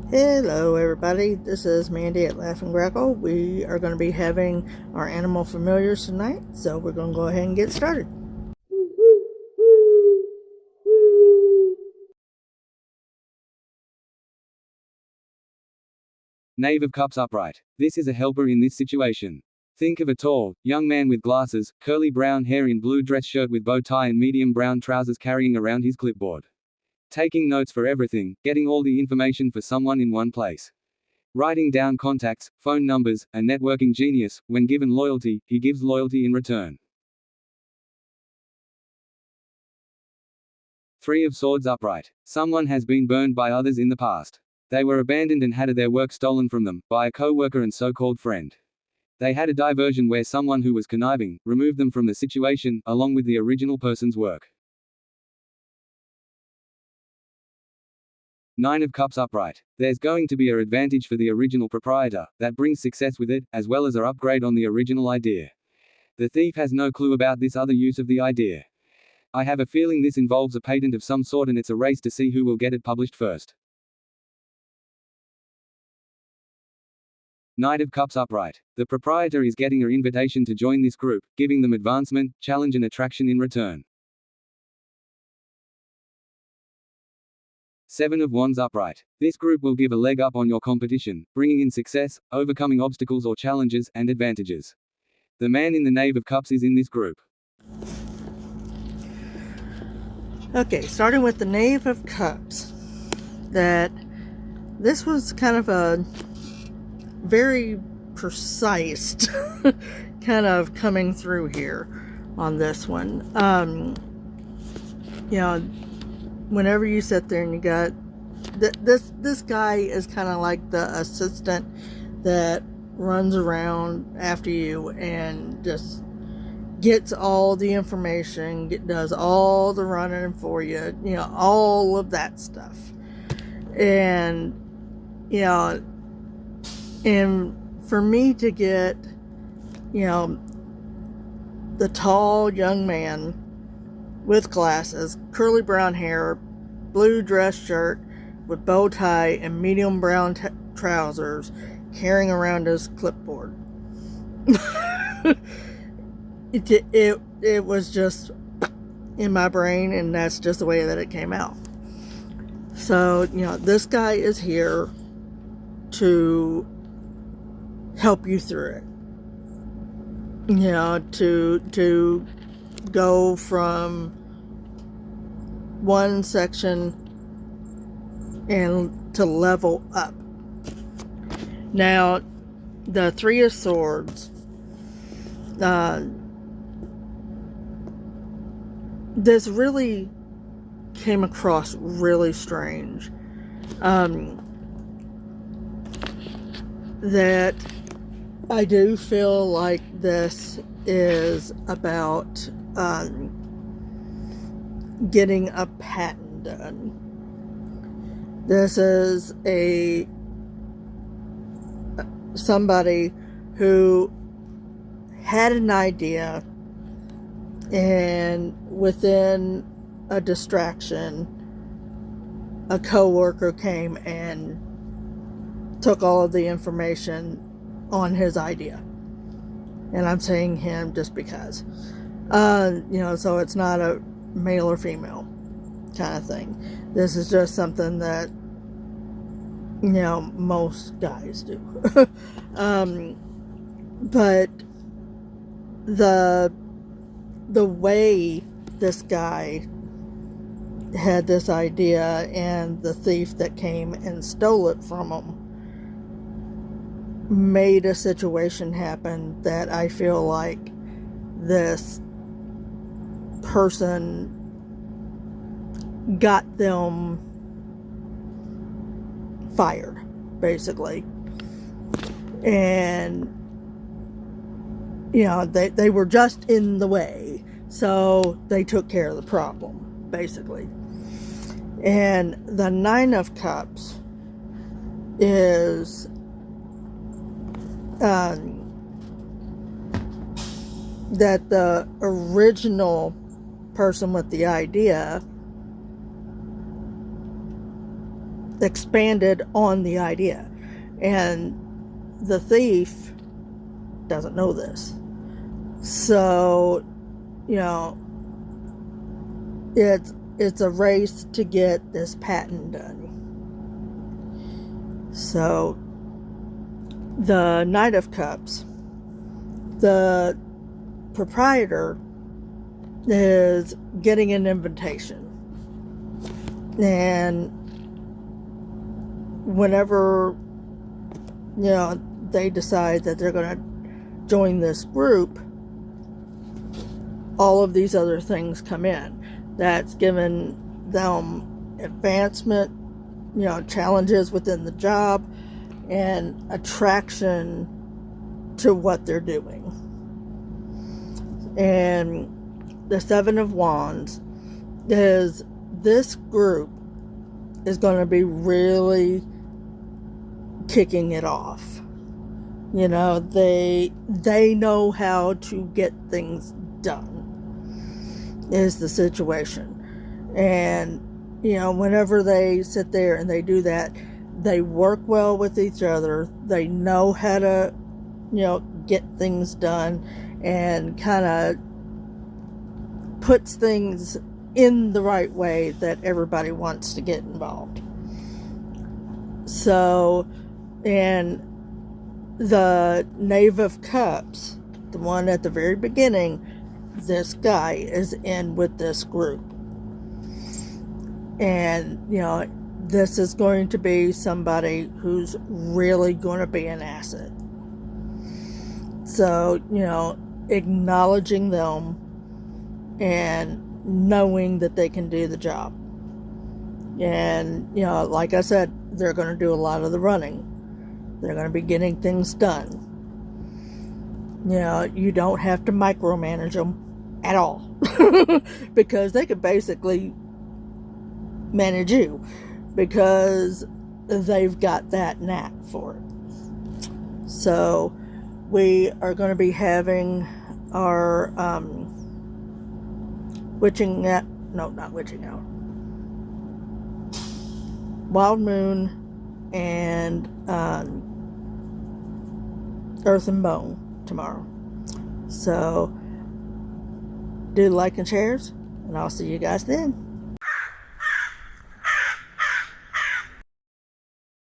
Hello everybody, this is Mandy at Laugh and Grackle. We are going to be having our animal familiars tonight, so we're going to go ahead and get started. Knave of Cups upright. This is a helper in this situation. Think of a tall, young man with glasses, curly brown hair in blue dress shirt with bow tie and medium brown trousers carrying around his clipboard. Taking notes for everything, getting all the information for someone in one place. Writing down contacts, phone numbers, a networking genius. When given loyalty, he gives loyalty in return. Three of Swords upright. Someone has been burned by others in the past. They were abandoned and had their work stolen from them, by a co-worker and so-called friend. They had a diversion where someone who was conniving, removed them from the situation, along with the original person's work. Nine of Cups upright. There's going to be an advantage for the original proprietor, that brings success with it, as well as an upgrade on the original idea. The thief has no clue about this other use of the idea. I have a feeling this involves a patent of some sort and it's a race to see who will get it published first. Knight of Cups upright. The proprietor is getting an invitation to join this group, giving them advancement, challenge and attraction in return. Seven of Wands upright. This group will give a leg up on your competition, bringing in success, overcoming obstacles or challenges, and advantages. The man in the Knave of Cups is in this group. Okay, starting with the Knave of Cups. This was kind of a very precise kind of coming through here on this one. Whenever you sit there and you got this guy is kind of like the assistant that runs around after you and just gets all the information, does all the running for you, all of that stuff. And and for me to get the tall young man with glasses, curly brown hair, blue dress shirt with bow tie and medium brown trousers, carrying around his clipboard. It was just in my brain, and that's just the way that it came out. So, this guy is here to help you through it. To go from one section and to level up. Now, the Three of Swords, this really came across really strange. That I do feel like this is about getting a patent done. This is somebody who had an idea, and within a distraction, a co-worker came and took all of the information on his idea. And I'm saying him just because. So it's not a male or female kind of thing. This is just something that, most guys do. But the way this guy had this idea and the thief that came and stole it from him made a situation happen that I feel like this person got them fired, basically. And they were just in the way, so they took care of the problem, basically. And the Nine of Cups is that the original person with the idea expanded on the idea. And the thief doesn't know this. So, it's a race to get this patent done. So, the Knight of Cups, the proprietor is getting an invitation. And whenever, they decide that they're going to join this group, all of these other things come in. That's given them advancement, challenges within the job, and attraction to what they're doing. And the Seven of Wands is, this group is going to be really kicking it off. They know how to get things done, is the situation. And, whenever they sit there and they do that, they work well with each other. They know how to, get things done, and kind of puts things in the right way that everybody wants to get involved. So, and the Knave of Cups, the one at the very beginning, this guy is in with this group. And, this is going to be somebody who's really going to be an asset. So, acknowledging them and knowing that they can do the job. And, like I said, they're going to do a lot of the running. They're going to be getting things done. You don't have to micromanage them at all. Because they could basically manage you. Because they've got that knack for it. So, we are going to be having our Wild Moon and Earth and Bone tomorrow. So, do like and shares, and I'll see you guys then.